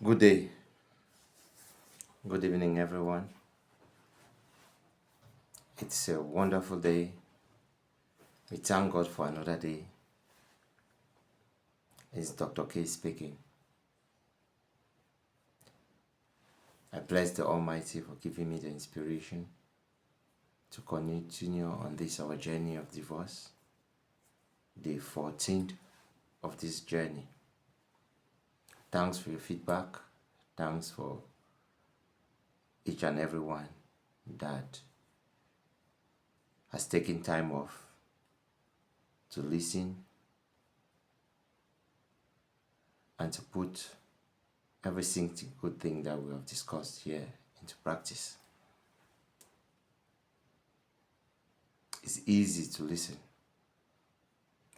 Good day, good evening, everyone. It's a wonderful day. We thank God for another day. It's Dr. K speaking. I bless the Almighty for giving me the inspiration to continue on this our journey of divorce, day 14th of this journey. Thanks for your feedback. Thanks for each and everyone that has taken time off to listen and to put every single good thing that we have discussed here into practice. It's easy to listen,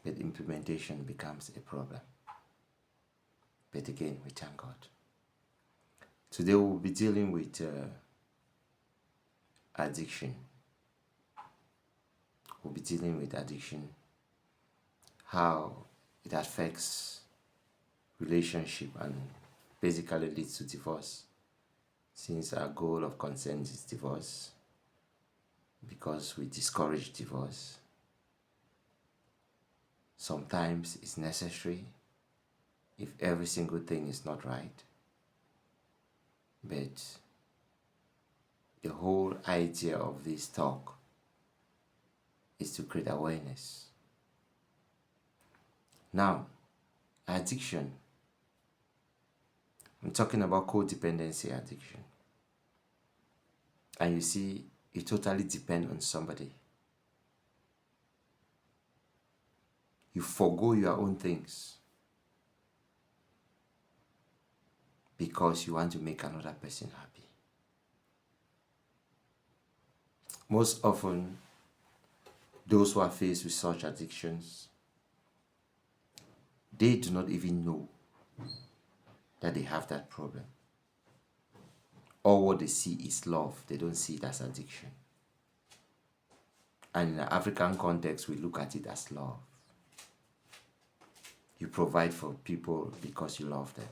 but implementation becomes a problem. But again, we thank God. Today we'll be dealing with addiction. We'll be dealing with addiction, how it affects relationship and basically leads to divorce, since our goal of consent is divorce, because we discourage divorce. Sometimes it's necessary if every single thing is not right, but the whole idea of this talk is to create awareness. Now, addiction, I'm talking about codependency addiction. And you see, you totally depend on somebody. You forgo your own things because you want to make another person happy. Most often, those who are faced with such addictions, they do not even know that they have that problem. All what they see is love. They don't see it as addiction. And in the African context, we look at it as love. You provide for people because you love them.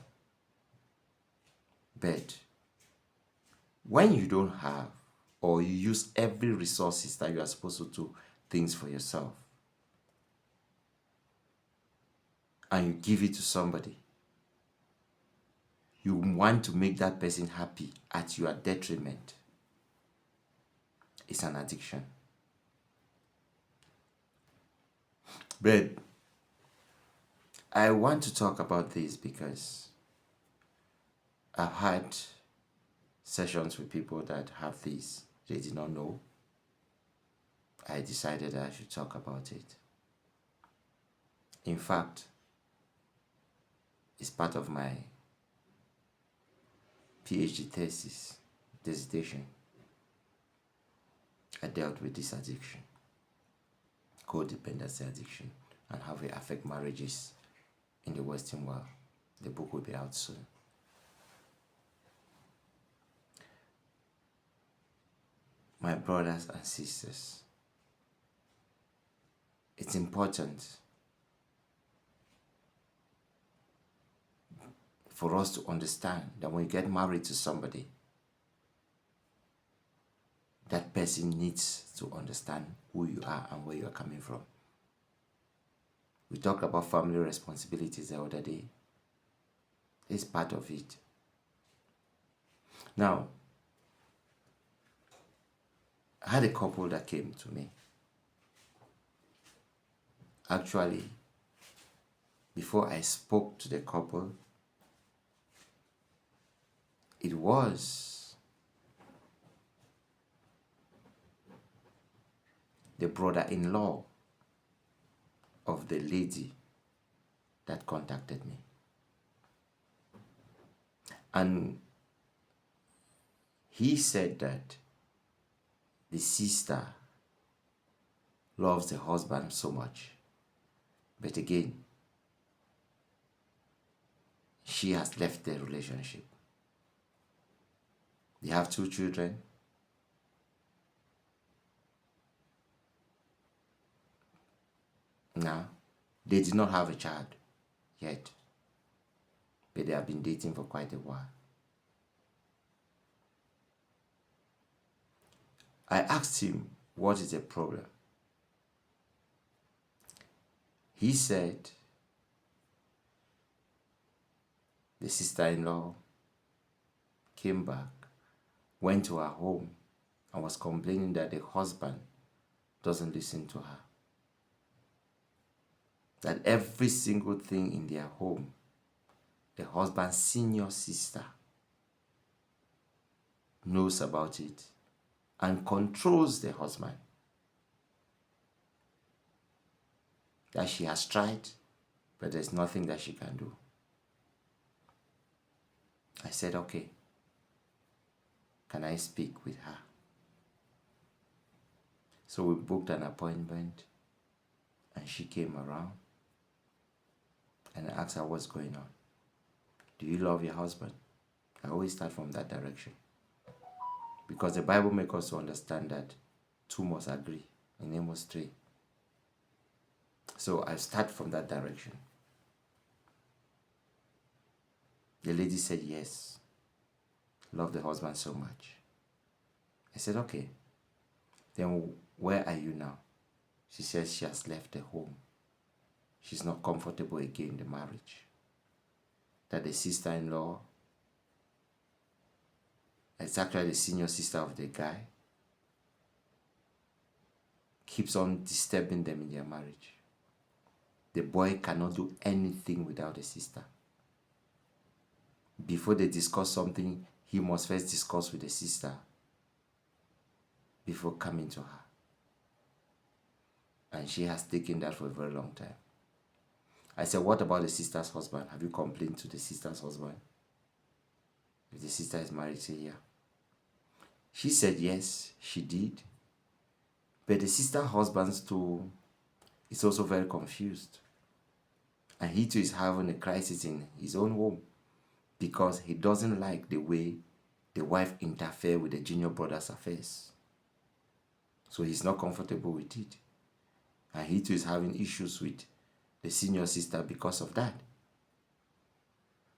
But when you don't have, or you use every resources that you are supposed to do things for yourself, and you give it to somebody, you want to make that person happy at your detriment. It's an addiction. But I want to talk about this because I've had sessions with people that have this. They did not know. I decided I should talk about it. In fact, it's part of my PhD thesis, dissertation. I dealt with this addiction, codependency addiction, and how it affects marriages in the Western world. The book will be out soon. My brothers and sisters, it's important for us to understand that when you get married to somebody, that person needs to understand who you are and where you are coming from. We talked about family responsibilities the other day. It's part of it. Now, I had a couple that came to me. Actually, before I spoke to the couple, it was the brother-in-law of the lady that contacted me. And he said that the sister loves the husband so much, but again, she has left the relationship. They have 2 children. Now, they did not have a child yet. but they have been dating for quite a while. I asked him, what is the problem? He said the sister-in-law came back, went to her home, and was complaining that the husband doesn't listen to her. That every single thing in their home, the husband's senior sister knows about it and controls the husband. That she has tried, but there's nothing that she can do. I said, okay, can I speak with her? So we booked an appointment, and she came around, and I asked her what's going on. Do you love your husband? I always start from that direction, because the Bible makes us to understand that two must agree in Amos 3. So I start from that direction. The lady said yes, love the husband so much. I said, okay, then where are you now? She says she has left the home. She's not comfortable again in the marriage. That the sister-in-law, it's actually the senior sister of the guy, keeps on disturbing them in their marriage. The boy cannot do anything without the sister. Before they discuss something, he must first discuss with the sister before coming to her. And she has taken that for a very long time. I said, what about the sister's husband? Have you complained to the sister's husband? If the sister is married, say yeah. She said yes, she did. But the sister's husband too is also very confused. And he too is having a crisis in his own home, because he doesn't like the way the wife interferes with the junior brother's affairs. So he's not comfortable with it. And he too is having issues with the senior sister because of that.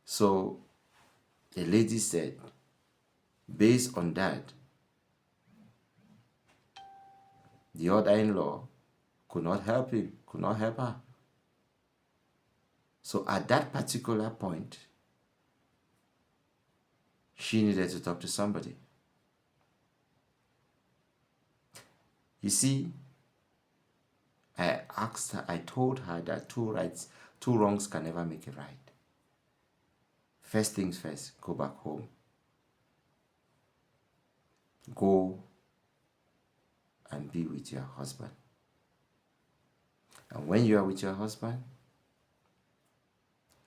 So the lady said, based on that, the other in-law could not help him, could not help her. So at that particular point, she needed to talk to somebody. You see, I asked her, I told her that two wrongs can never make a right. First things first, go back home. Go and be with your husband. And when you are with your husband,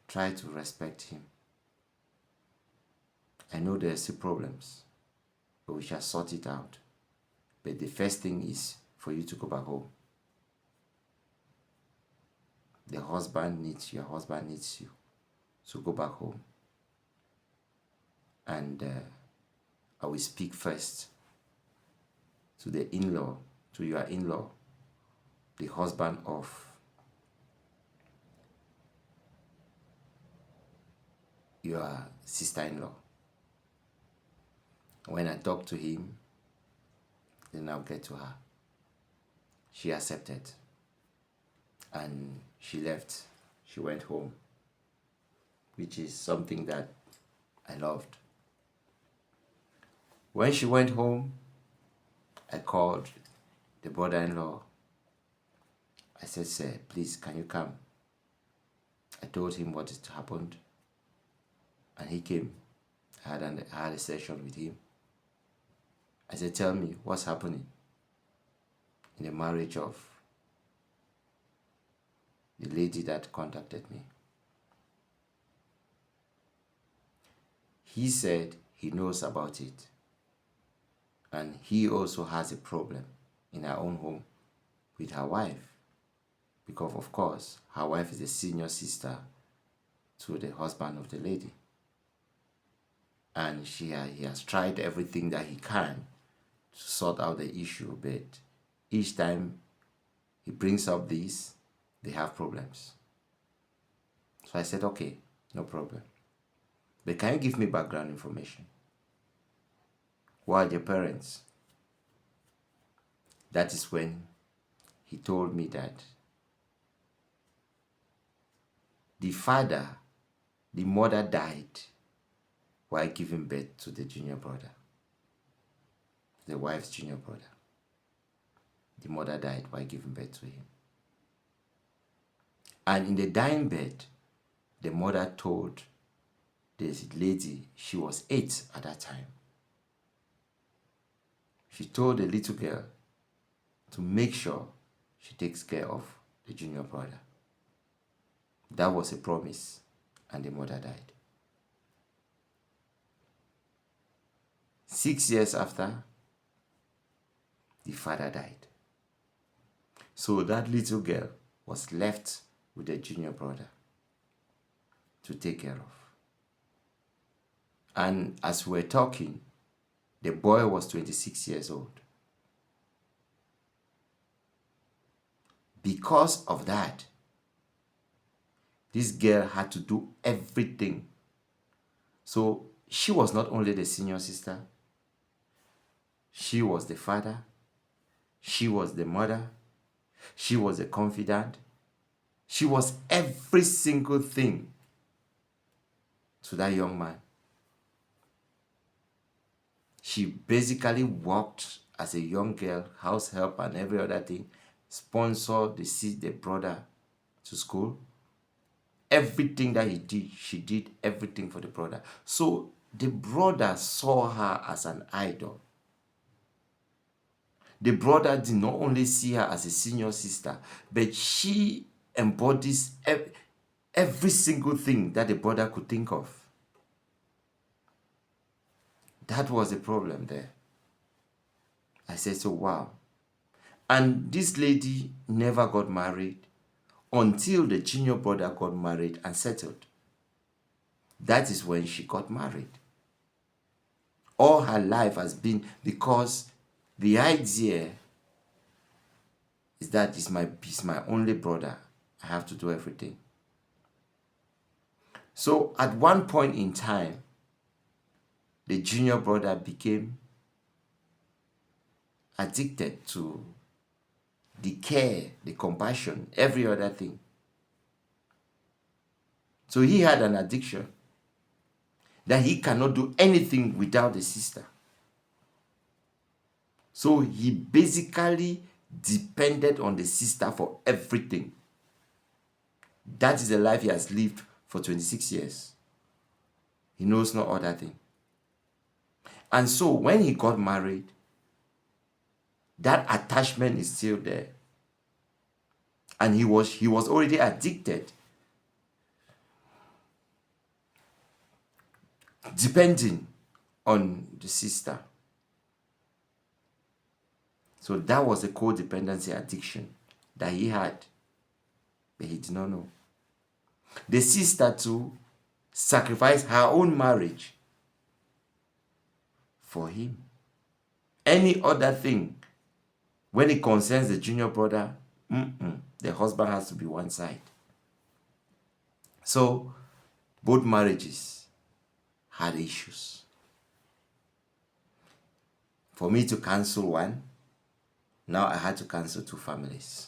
try to respect him. I know there are still problems, but we shall sort it out. But the first thing is for you to go back home. Your husband needs you. So go back home. And I will speak first to the in-law, to your in-law, the husband of your sister-in-law. When I talk to him, then I'll get to her. She accepted. And she left. She went home, which is something that I loved. When she went home, I called the brother-in-law. I said, sir, please, can you come? I told him what had happened, and he came. I had a session with him. I said, tell me, what's happening in the marriage of the lady that contacted me? He said he knows about it, and he also has a problem in her own home with her wife, because of course her wife is a senior sister to the husband of the lady, and he has tried everything that he can to sort out the issue, but each time he brings up this, they have problems. So I said, okay, no problem. But can you give me background information? Who are your parents? That is when he told me that the mother died while giving birth to the junior brother, the wife's junior brother. The mother died while giving birth to him. And in the dying bed, the mother told this lady, she was 8 at that time. She told the little girl to make sure she takes care of the junior brother. That was a promise, and the mother died. 6 years after, the father died. So that little girl was left with the junior brother to take care of. And as we were talking, the boy was 26 years old. Because of that, this girl had to do everything. So she was not only the senior sister, she was the father, she was the mother, she was a confidant, she was every single thing to that young man. She basically worked as a young girl, house help and every other thing, sponsored the brother to school. Everything that he did, she did everything for the brother. So the brother saw her as an idol. The brother did not only see her as a senior sister, but she embodies every single thing that the brother could think of. That was the problem there. I said, so wow. And this lady never got married until the junior brother got married and settled. That is when she got married. All her life has been, because the idea is that he's my only brother. I have to do everything. So at one point in time, the junior brother became addicted to the care, the compassion, every other thing. So he had an addiction that he cannot do anything without the sister. So he basically depended on the sister for everything. That is the life he has lived for 26 years. He knows no other thing. And so when he got married, that attachment is still there. And he was already addicted, depending on the sister. So that was a codependency addiction that he had, but he did not know. The sister too sacrificed her own marriage for him. Any other thing, when it concerns the junior brother, the husband has to be one side. So both marriages had issues. For me to cancel one, now I had to cancel 2 families.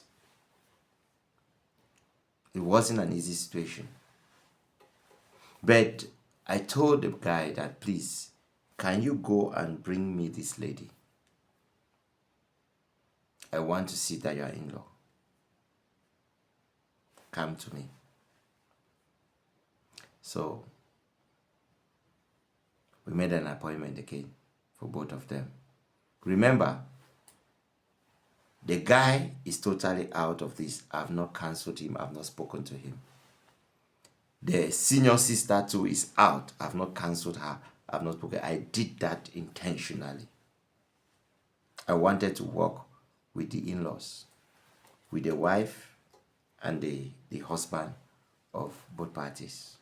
It wasn't an easy situation. But I told the guy that, please, can you go and bring me this lady? I want to see that you are in-law. Come to me. So we made an appointment again for both of them. Remember, the guy is totally out of this. I've not cancelled him. I've not spoken to him. The senior sister too is out. I've not cancelled her. I've not spoken. I did that intentionally. I wanted to work with the in-laws, with the wife and the husband of both parties.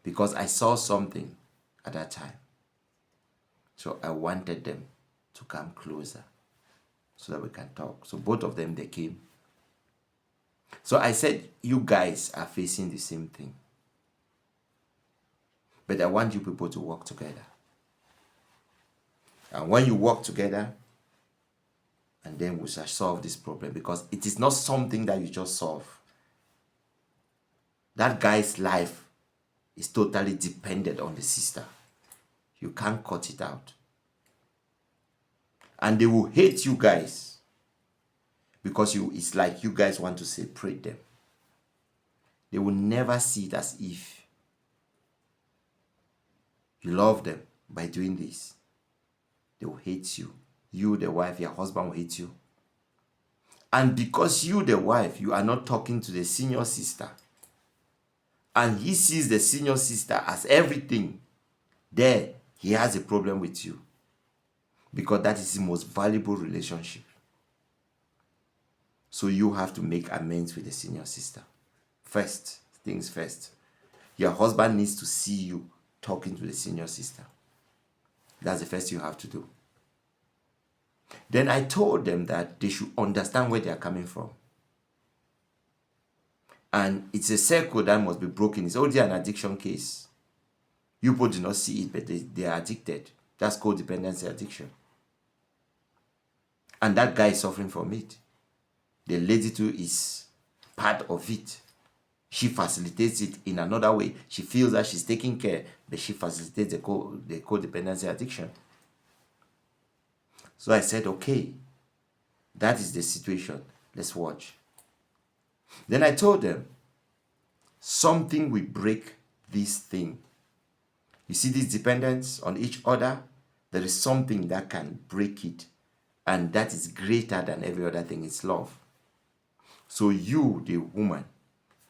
Because I saw something at that time. So I wanted them to come closer so that we can talk. So both of them, they came. So I said, you guys are facing the same thing. But I want you people to work together. And when you work together, and then we shall solve this problem, because it is not something that you just solve. That guy's life is totally dependent on the sister. You can't cut it out. And they will hate you guys because it's like you guys want to separate them. They will never see it as if you love them by doing this. They will hate you. You, the wife, your husband will hate you. And because you, the wife, you are not talking to the senior sister, and he sees the senior sister as everything, there he has a problem with you. Because that is the most valuable relationship. So you have to make amends with the senior sister. First things first. Your husband needs to see you talking to the senior sister. That's the first thing you have to do. Then I told them that they should understand where they are coming from. And it's a circle that must be broken. It's already an addiction case. You people do not see it, but they are addicted. That's codependency addiction. And that guy is suffering from it. The lady too is part of it. She facilitates it in another way. She feels that she's taking care, but she facilitates the codependency addiction. So I said, okay, that is the situation. Let's watch. Then I told them, something will break this thing. You see this dependence on each other? There is something that can break it. And that is greater than every other thing. It's love. So you, the woman,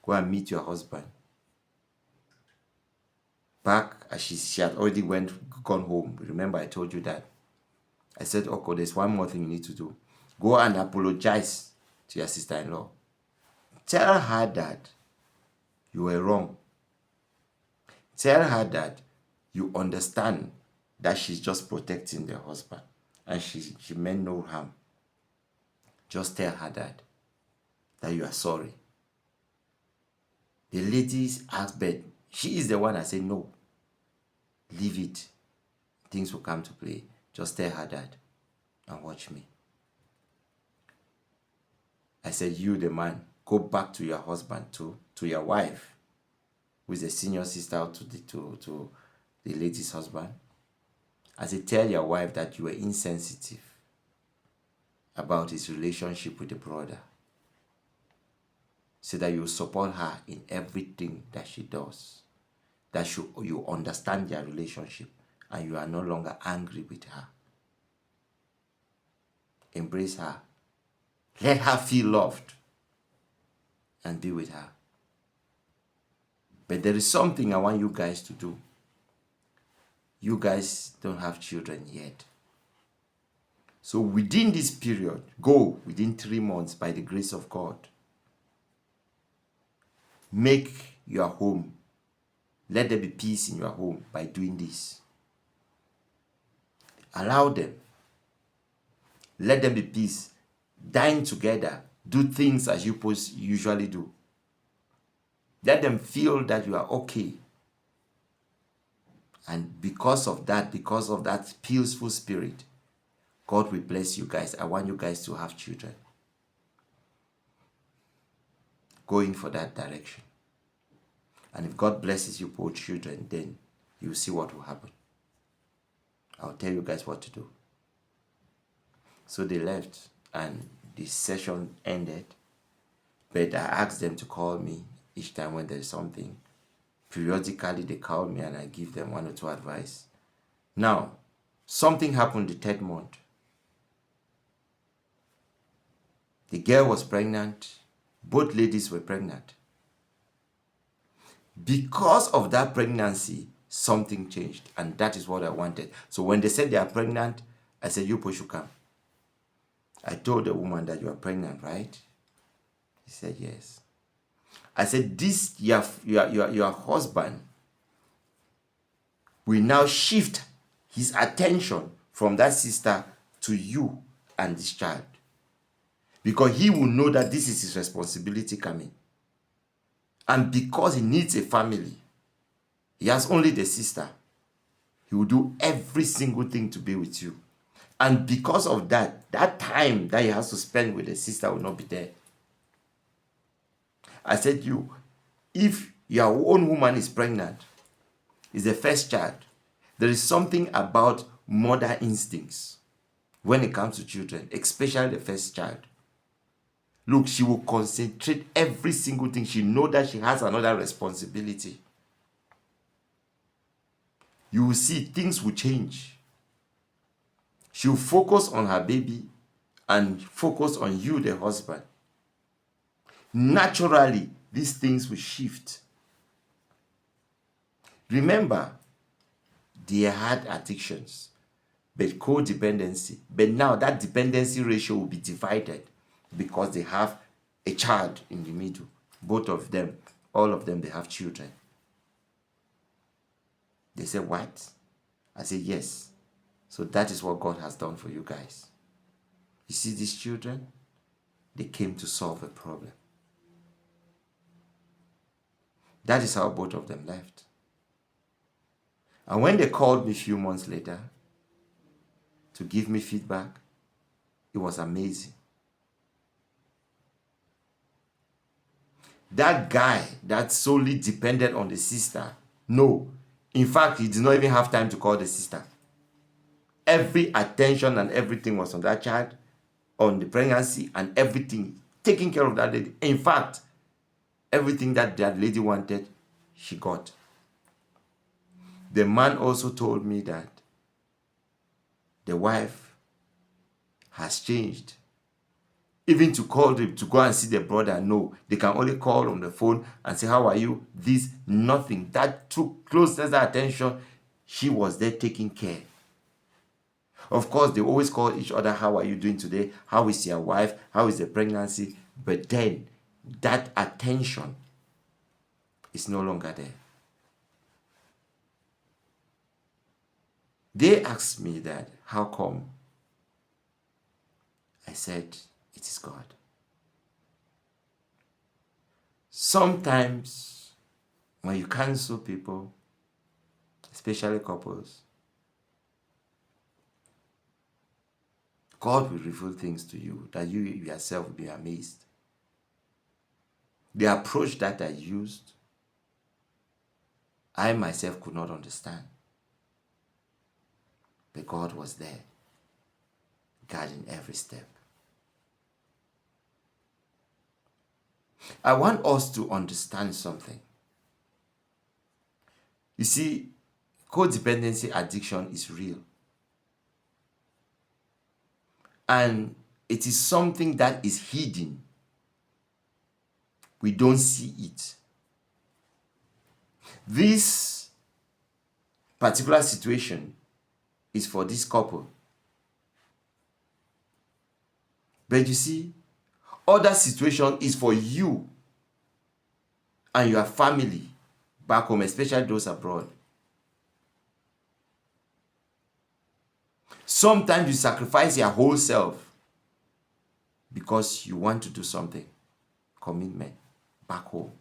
go and meet your husband. Back as she had already gone home. Remember, I told you that. I said, okay, there's one more thing you need to do. Go and apologize to your sister-in-law. Tell her that you were wrong. Tell her that you understand that she's just protecting the husband and she meant no harm. Just tell her that you are sorry. The lady's husband, she is the one that said no. Leave it. Things will come to play. Just tell her that and watch me. I said, you, the man, go back to your husband, to your wife, who is the senior sister to the lady's husband. I said, tell your wife that you were insensitive about his relationship with the brother, so that you support her in everything that she does, that you understand their relationship and you are no longer angry with her. Embrace her. Let her feel loved and be with her. But there is something I want you guys to do. You guys don't have children yet. So within this period, go within 3 months by the grace of God. Make your home. Let there be peace in your home by doing this. Allow them. Let there be peace. Dine together. Do things as you usually do. Let them feel that you are okay. And because of that peaceful spirit, God will bless you guys. I want you guys to have children. Going for that direction. And if God blesses you for children, then you'll see what will happen. I'll tell you guys what to do. So they left and the session ended. But I asked them to call me each time when there's something. Periodically they call me and I give them 1 or 2 advice. Now, something happened the 3rd month. The girl was pregnant. Both ladies were pregnant. Because of that pregnancy, something changed. And that is what I wanted. So when they said they are pregnant, I said, you people should come. I told the woman that you are pregnant, right? He said, yes. I said, this, your husband will now shift his attention from that sister to you and this child. Because he will know that this is his responsibility coming. And because he needs a family, He has only the sister. He will do every single thing to be with you. And because of that, that time that he has to spend with the sister will not be there. I said you, if your own woman is pregnant, is the first child, there is something about mother instincts when it comes to children, especially the first child. Look, she will concentrate every single thing. She knows that she has another responsibility. You will see things will change. She will focus on her baby and focus on you, the husband. Naturally, these things will shift. Remember, they had addictions, but codependency. But now that dependency ratio will be divided because they have a child in the middle. Both of them, all of them, they have children. They said, what? I said, yes. So that is what God has done for you guys. You see these children? They came to solve a problem. That is how both of them left. And when they called me a few months later to give me feedback, it was amazing. That guy that solely depended on the sister, no. In fact, he did not even have time to call the sister. Every attention and everything was on that child, on the pregnancy and everything, taking care of that lady. In fact, everything that lady wanted, she got. The man also told me that the wife has changed. Even to call them, to go and see the brother, no. They can only call on the phone and say, how are you? This, nothing. That took closeness attention. She was there taking care. Of course, they always call each other, how are you doing today? How is your wife? How is the pregnancy? But then, that attention is no longer there. They asked me that, how come? I said, it is God. Sometimes, when you counsel people, especially couples, God will reveal things to you that you yourself will be amazed. The approach that I used, I myself could not understand. But God was there, guiding every step. I want us to understand something. You see, codependency addiction is real. And it is something that is hidden. We don't see it. This particular situation is for this couple. But you see, other situation is for you and your family back home, especially those abroad. Sometimes you sacrifice your whole self because you want to do something. Commitment back home.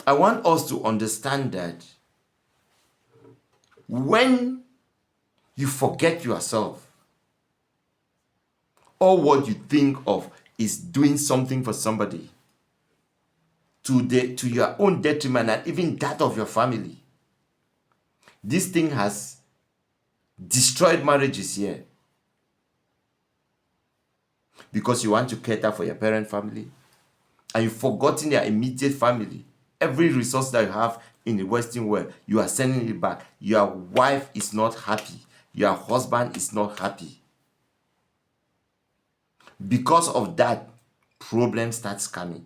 I want us to understand that when you forget yourself, or what you think of is doing something for somebody to your own detriment and even that of your family, this thing has destroyed marriages here. Because you want to cater for your parent family and you've forgotten your immediate family. Every resource that you have in the Western world, you are sending it back. Your wife is not happy. Your husband is not happy. Because of that, problem starts coming.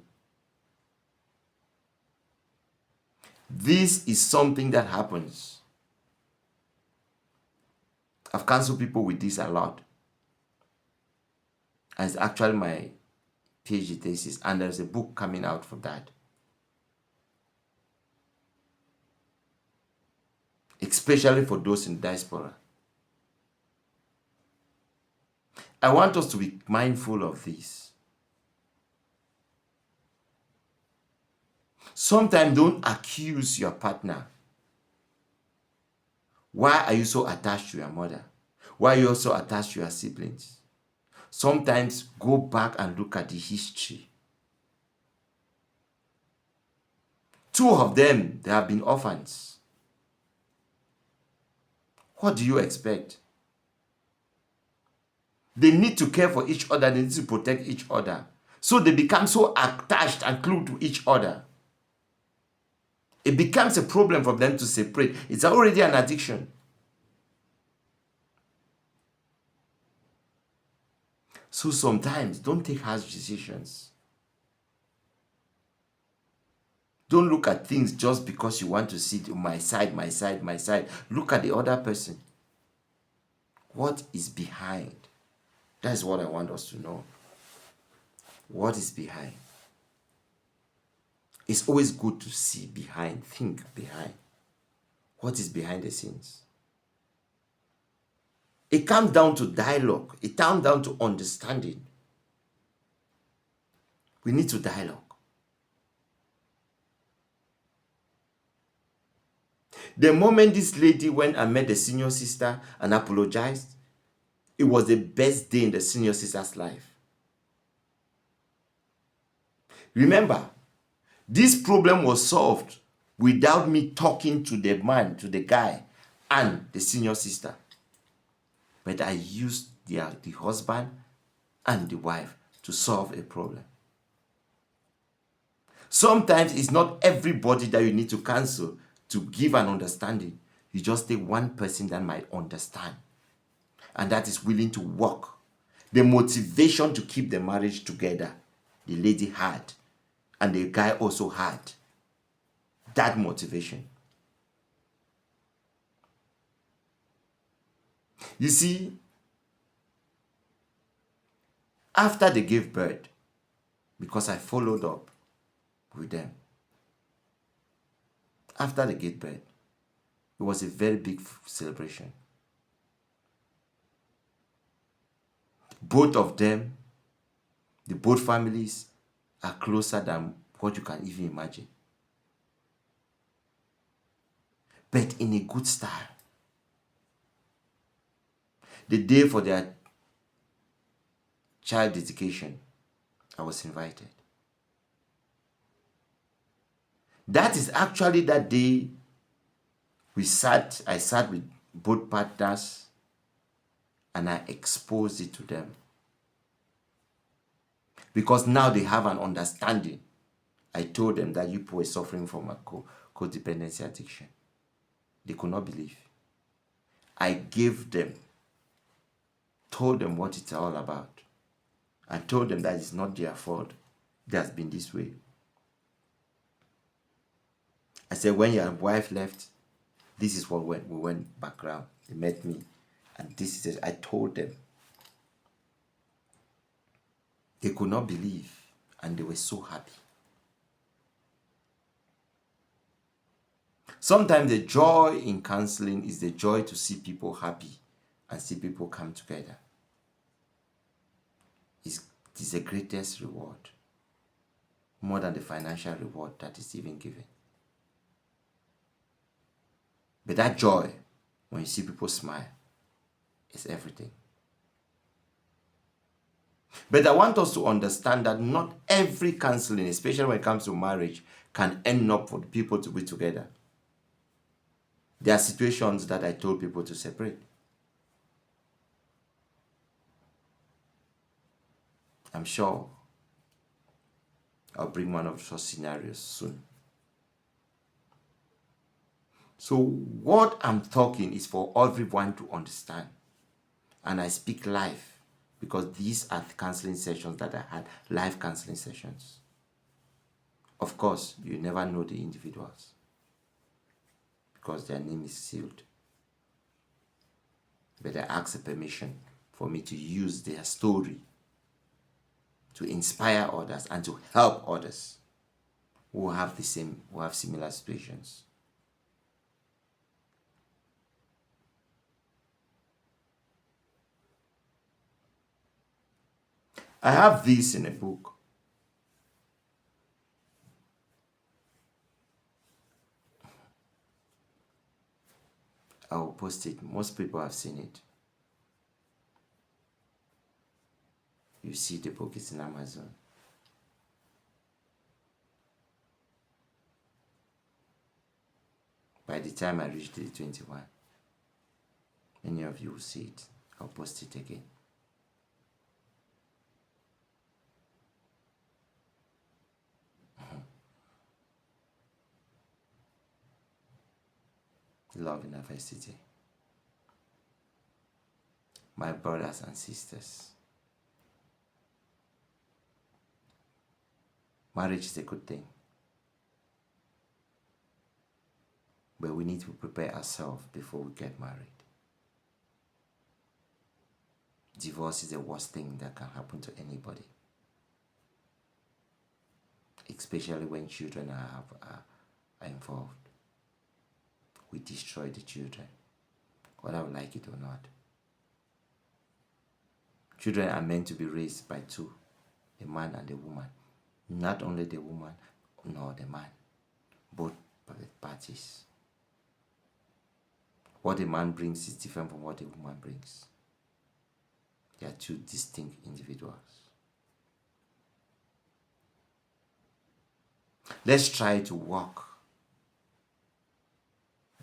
This is something that happens. I've counseled people with this a lot. And it's actually my PhD thesis, and there's a book coming out for that. Especially for those in diaspora. I want us to be mindful of this. Sometimes don't accuse your partner. Why are you so attached to your mother? Why are you also attached to your siblings? Sometimes go back and look at the history. Two of them, they have been orphans. What do you expect? They need to care for each other. They need to protect each other. So they become so attached and glued to each other. It becomes a problem for them to separate. It's already an addiction. So sometimes don't take harsh decisions. Don't look at things just because you want to see my side, my side, my side. Look at the other person. What is behind? That's what I want us to know. What is behind? It's always good to see behind, think behind. What is behind the scenes? It comes down to dialogue. It comes down to understanding. We need to dialogue. The moment this lady went and met the senior sister and apologized, it was the best day in the senior sister's life. Remember, this problem was solved without me talking to the man, to the guy, and the senior sister. But I used the husband and the wife to solve a problem. Sometimes it's not everybody that you need to cancel to give an understanding. You just take one person that might understand and that is willing to work. The motivation to keep the marriage together, the lady had, and the guy also had that motivation. You see, after they gave birth, because I followed up with them, after they gave birth, it was a very big celebration. Both of them, the both families are closer than what you can even imagine. But in a good style. The day for their child dedication, I was invited. That is actually that day I sat with both partners and I exposed it to them. Because now they have an understanding. I told them that you people were suffering from a codependency addiction. They could not believe. I gave them, told them what it's all about. I told them that it's not their fault. It has been this way. I said, when your wife left, this is what we went background. They met me. And this is it. I told them. They could not believe. And they were so happy. Sometimes the joy in counseling is the joy to see people happy and see people come together. It is the greatest reward. More than the financial reward that is even given. But that joy, when you see people smile, is everything. But I want us to understand that not every counseling, especially when it comes to marriage, can end up for people to be together. There are situations that I told people to separate. I'm sure I'll bring one of such scenarios soon. So what I'm talking is for everyone to understand. And I speak live because these are the counseling sessions that I had, live counseling sessions. Of course, you never know the individuals because their name is sealed. But I ask a permission for me to use their story to inspire others and to help others who have similar situations. I have this in a book. I will post it. Most people have seen it. You see the book is in Amazon. By the time I reach day 21, many of you will see it. I'll post it again. Love University. My brothers and sisters, marriage is a good thing, but we need to prepare ourselves before we get married. Divorce is the worst thing that can happen to anybody, especially when children are involved. We destroy the children, whether we like it or not. Children are meant to be raised by two, a man and a woman. Not only the woman nor the man, both parties. What a man brings is different from what a woman brings. They are two distinct individuals. Let's try to work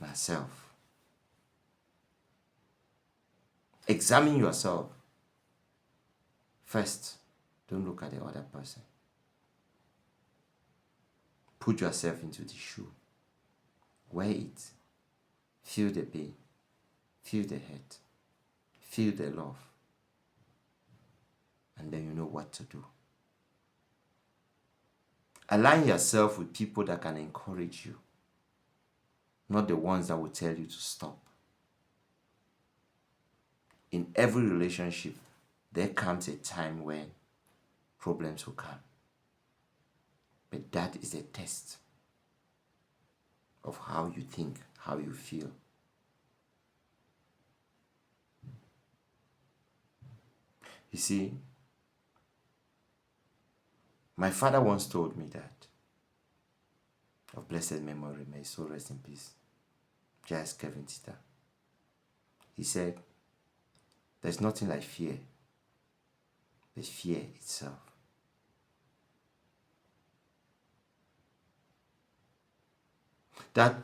on ourselves. Examine yourself. First, don't look at the other person. Put yourself into the shoe. Wear it. Feel the pain. Feel the hurt. Feel the love. And then you know what to do. Align yourself with people that can encourage you, not the ones that will tell you to stop. In every relationship, there comes a time when problems will come. But that is a test of how you think, how you feel. You see, my father once told me that, of blessed memory, may his soul rest in peace, J.S. Kevin Tita. He said, there's nothing like fear, but fear itself. That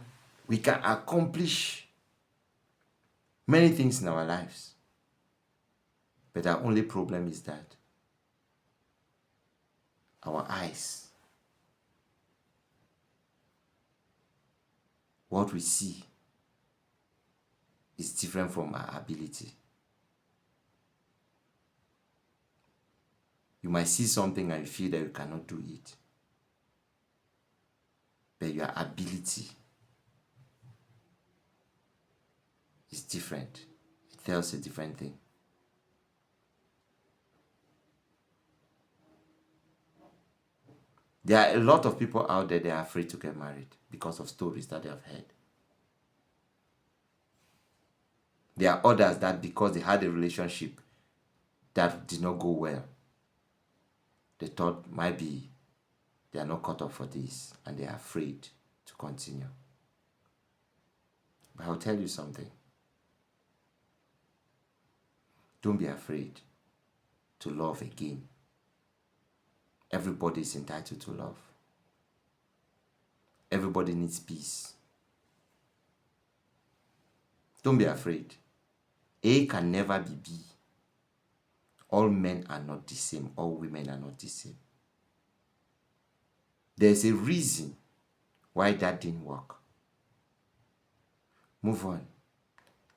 we can accomplish many things in our lives, but our only problem is that our eyes, what we see, is different from our ability. You might see something and you feel that you cannot do it, but your ability is different. It tells a different thing. There are a lot of people out there that are afraid to get married because of stories that they have heard. There are others that because they had a relationship that did not go well, they thought maybe they are not cut off for this and they are afraid to continue. But I'll tell you something. Don't be afraid to love again. Everybody is entitled to love. Everybody needs peace. Don't be afraid. A can never be B. All men are not the same. All women are not the same. There's a reason why that didn't work. Move on.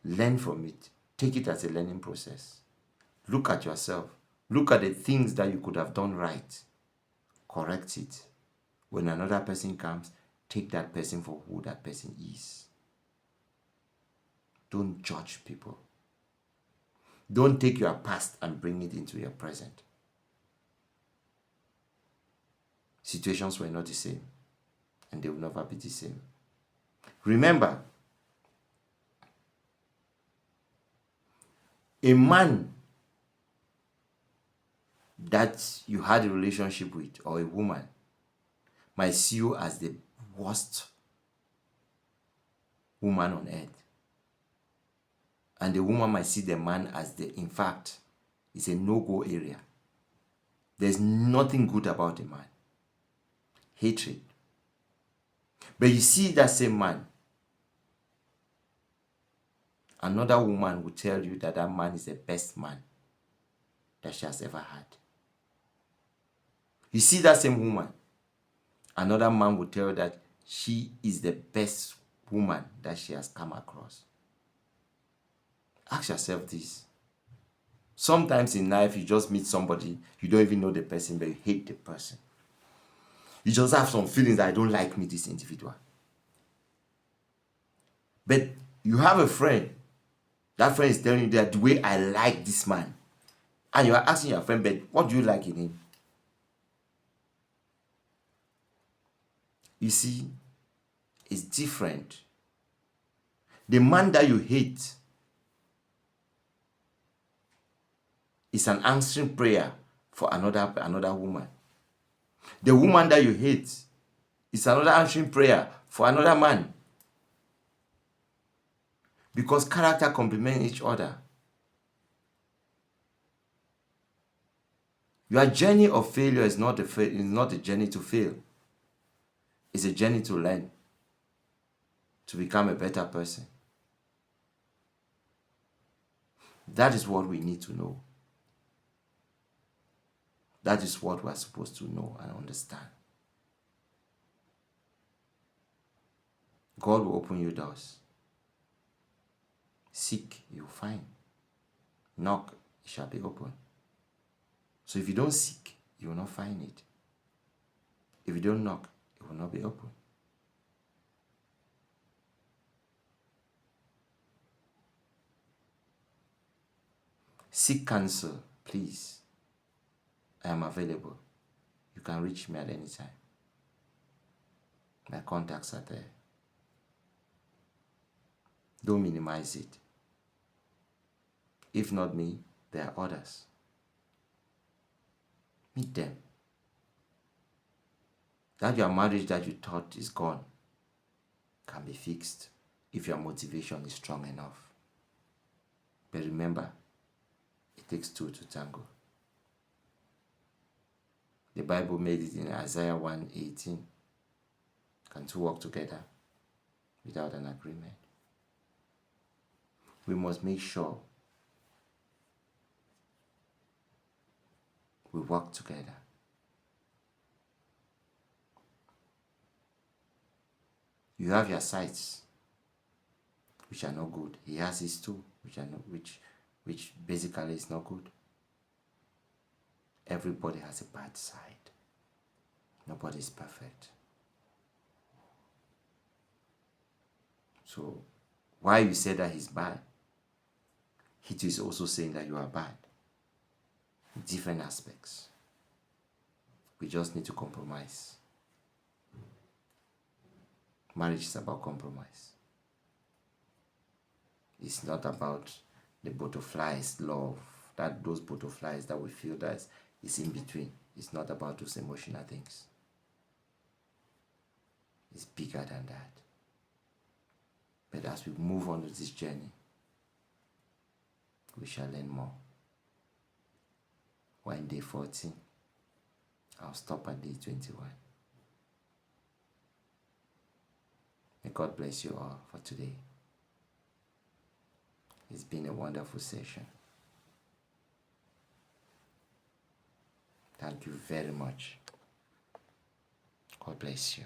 Learn from it. Take it as a learning process. Look at yourself. Look at the things that you could have done right. Correct it. When another person comes, take that person for who that person is. Don't judge people. Don't take your past and bring it into your present. Situations were not the same, and they will never be the same. Remember, a man that you had a relationship with, or a woman, might see you as the worst woman on earth. And the woman might see the man as in fact, it's a no-go area. There's nothing good about the man. Hatred. But you see that same man, another woman will tell you that that man is the best man that she has ever had. You see that same woman, another man will tell you that she is the best woman that she has come across. Ask yourself this. Sometimes in life, you just meet somebody, you don't even know the person, but you hate the person. You just have some feelings that I don't like me, this individual. But you have a friend. That friend is telling you that the way I like this man. And you are asking your friend, but what do you like in him? You see, it's different. The man that you hate is an answering prayer for another woman. The woman that you hate is another answering prayer for another man. Because character complement each other. Your journey of failure is not a journey to fail. It's a journey to learn, to become a better person. That is what we need to know. That is what we are supposed to know and understand. God will open you doors. Seek, you'll find. Knock, it shall be open. So if you don't seek, you will not find it. If you don't knock, it will not be open. Seek counsel, please. I am available. You can reach me at any time. My contacts are there. Don't minimize it. If not me, there are others. Meet them. That your marriage that you thought is gone can be fixed if your motivation is strong enough. But remember, it takes two to tango. The Bible made it in Isaiah 1:18. Can two walk together without an agreement? We must make sure we work together. You have your sides, which are not good. He has his too, which basically is not good. Everybody has a bad side. Nobody is perfect. So, why you say that he's bad, he is also saying that you are bad. Different aspects. We just need to compromise. Marriage is about compromise. It's not about the butterflies, love, those butterflies that we feel that is in between. It's not about those emotional things. It's bigger than that. But as we move on with this journey, we shall learn more. We're in day 14. I'll stop at day 21. May God bless you all for today. It's been a wonderful session. Thank you very much. God bless you.